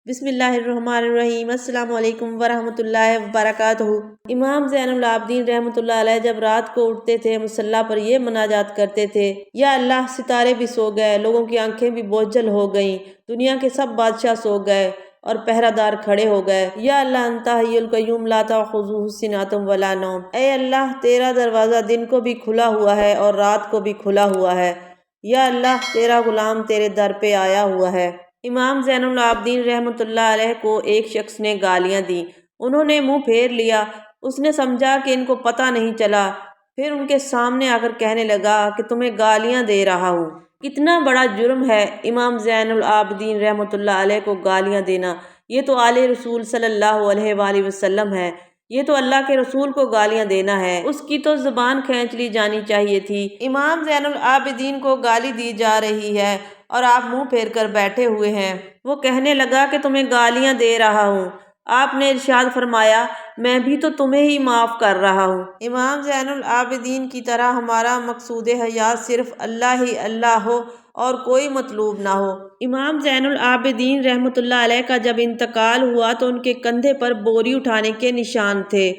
بسم اللہ الرحمن الرحیم۔ السلام علیکم ورحمۃ اللہ وبرکاتہ۔ امام زین العابدین رحمۃ اللہ علیہ جب رات کو اٹھتے تھے مصلی پر یہ مناجات کرتے تھے: یا اللہ، ستارے بھی سو گئے، لوگوں کی آنکھیں بھی بوجھل ہو گئیں، دنیا کے سب بادشاہ سو گئے اور پہرہ دار کھڑے ہو گئے۔ یا اللہ، انت حی القیوم لا تأخذہ سنۃ ولا نوم۔ اے اللہ، تیرا دروازہ دن کو بھی کھلا ہوا ہے اور رات کو بھی کھلا ہوا ہے۔ یا اللہ، تیرا غلام تیرے در پہ آیا ہوا ہے۔ امام زین العابدین رحمۃ اللہ علیہ کو ایک شخص نے گالیاں دیں۔ انہوں نے منہ پھیر لیا۔ اس نے سمجھا کہ ان کو پتہ نہیں چلا، پھر ان کے سامنے آ کر کہنے لگا کہ تمہیں گالیاں دے رہا ہوں۔ کتنا بڑا جرم ہے امام زین العابدین رحمۃ اللہ علیہ کو گالیاں دینا۔ یہ تو آل رسول صلی اللہ علیہ وآلہ وسلم ہے، یہ تو اللہ کے رسول کو گالیاں دینا ہے، اس کی تو زبان کھینچ لی جانی چاہیے تھی۔ امام زین العابدین کو گالی دی جا رہی ہے اور آپ منہ پھیر کر بیٹھے ہوئے ہیں۔ وہ کہنے لگا کہ تمہیں گالیاں دے رہا ہوں۔ آپ نے ارشاد فرمایا: میں بھی تو تمہیں ہی معاف کر رہا ہوں۔ امام زین العابدین کی طرح ہمارا مقصود حیات صرف اللہ ہی اللہ ہو اور کوئی مطلوب نہ ہو۔ امام زین العابدین رحمۃ اللہ علیہ کا جب انتقال ہوا تو ان کے کندھے پر بوری اٹھانے کے نشان تھے۔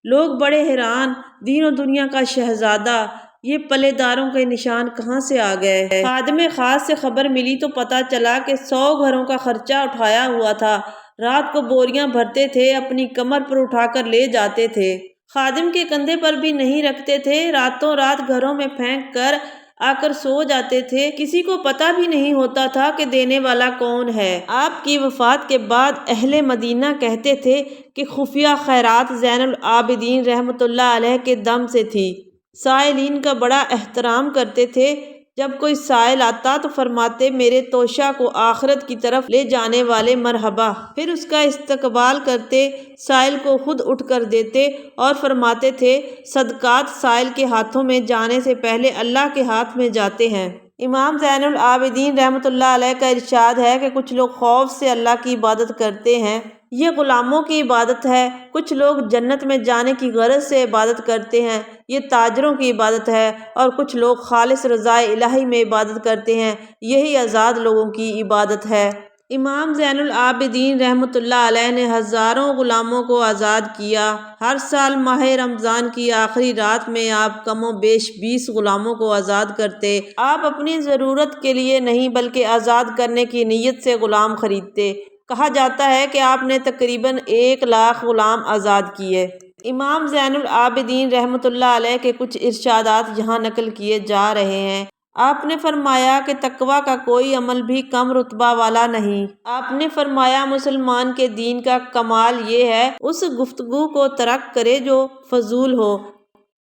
لوگ بڑے حیران، دین و دنیا کا شہزادہ، یہ پلے داروں کے نشان کہاں سے آ گئے؟ خادم خاص سے خبر ملی تو پتہ چلا کہ 100 گھروں کا خرچہ اٹھایا ہوا تھا۔ رات کو بوریاں بھرتے تھے، اپنی کمر پر اٹھا کر لے جاتے تھے، خادم کے کندھے پر بھی نہیں رکھتے تھے، راتوں رات گھروں میں پھینک کر آ کر سو جاتے تھے۔ کسی کو پتہ بھی نہیں ہوتا تھا کہ دینے والا کون ہے۔ آپ کی وفات کے بعد اہل مدینہ کہتے تھے کہ خفیہ خیرات زین العابدین رحمۃ اللہ علیہ کے دم سے تھی۔ سائلین کا بڑا احترام کرتے تھے۔ جب کوئی سائل آتا تو فرماتے: میرے توشہ کو آخرت کی طرف لے جانے والے مرحبا۔ پھر اس کا استقبال کرتے، سائل کو خود اٹھ کر دیتے اور فرماتے تھے: صدقات سائل کے ہاتھوں میں جانے سے پہلے اللہ کے ہاتھ میں جاتے ہیں۔ امام زین العابدین رحمۃ اللہ علیہ کا ارشاد ہے کہ کچھ لوگ خوف سے اللہ کی عبادت کرتے ہیں، یہ غلاموں کی عبادت ہے۔ کچھ لوگ جنت میں جانے کی غرض سے عبادت کرتے ہیں، یہ تاجروں کی عبادت ہے۔ اور کچھ لوگ خالص رضا الہی میں عبادت کرتے ہیں، یہی آزاد لوگوں کی عبادت ہے۔ امام زین العابدین رحمۃ اللہ علیہ نے ہزاروں غلاموں کو آزاد کیا۔ ہر سال ماہ رمضان کی آخری رات میں آپ کم و بیش 20 غلاموں کو آزاد کرتے۔ آپ اپنی ضرورت کے لیے نہیں بلکہ آزاد کرنے کی نیت سے غلام خریدتے۔ کہا جاتا ہے کہ آپ نے تقریباً 1 لاکھ غلام آزاد کیے۔ امام زین العابدین رحمۃ اللہ علیہ کے کچھ ارشادات یہاں نقل کیے جا رہے ہیں۔ آپ نے فرمایا کہ تقویٰ کا کوئی عمل بھی کم رتبہ والا نہیں۔ آپ نے فرمایا: مسلمان کے دین کا کمال یہ ہے اس گفتگو کو ترک کرے جو فضول ہو۔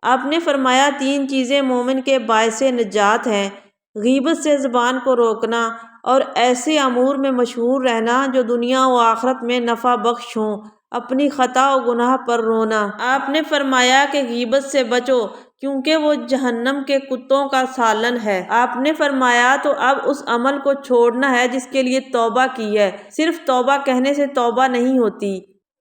آپ نے فرمایا: 3 چیزیں مومن کے باعث نجات ہیں: غیبت سے زبان کو روکنا اور ایسے امور میں مشہور رہنا جو دنیا و آخرت میں نفع بخش ہوں، اپنی خطا و گناہ پر رونا۔ آپ نے فرمایا کہ غیبت سے بچو کیونکہ وہ جہنم کے کتوں کا سالن ہے۔ آپ نے فرمایا: تو اب اس عمل کو چھوڑنا ہے جس کے لیے توبہ کی ہے، صرف توبہ کہنے سے توبہ نہیں ہوتی۔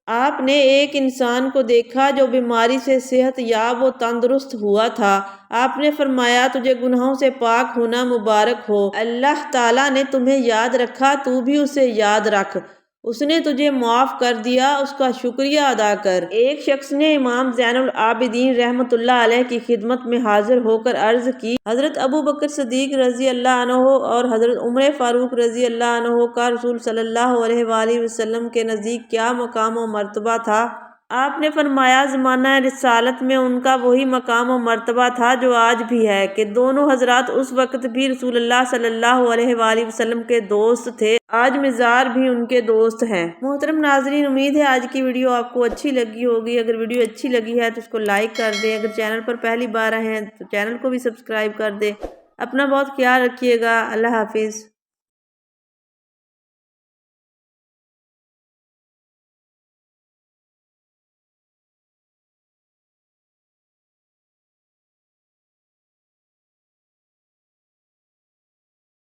آپ نے ایک انسان کو دیکھا جو بیماری سے صحت یاب و تندرست ہوا تھا۔ آپ نے فرمایا: تجھے گناہوں سے پاک ہونا مبارک ہو، اللہ تعالیٰ نے تمہیں یاد رکھا، تو بھی اسے یاد رکھ، اس نے تجھے معاف کر دیا، اس کا شکریہ ادا کر۔ ایک شخص نے امام زین العابدین رحمۃ اللہ علیہ کی خدمت میں حاضر ہو کر عرض کی: حضرت ابوبکر صدیق رضی اللہ عنہ اور حضرت عمر فاروق رضی اللہ عنہ کا رسول صلی اللہ علیہ وآلہ وسلم کے نزدیک کیا مقام و مرتبہ تھا؟ آپ نے فرمایا: زمانہ رسالت میں ان کا وہی مقام و مرتبہ تھا جو آج بھی ہے، کہ دونوں حضرات اس وقت بھی رسول اللہ صلی اللہ علیہ وآلہ وسلم کے دوست تھے، آج مزار بھی ان کے دوست ہیں۔ محترم ناظرین، امید ہے آج کی ویڈیو آپ کو اچھی لگی ہوگی۔ اگر ویڈیو اچھی لگی ہے تو اس کو لائک کر دیں، اگر چینل پر پہلی بار آئے ہیں تو چینل کو بھی سبسکرائب کر دیں۔ اپنا بہت خیال رکھیے گا۔ اللہ حافظ۔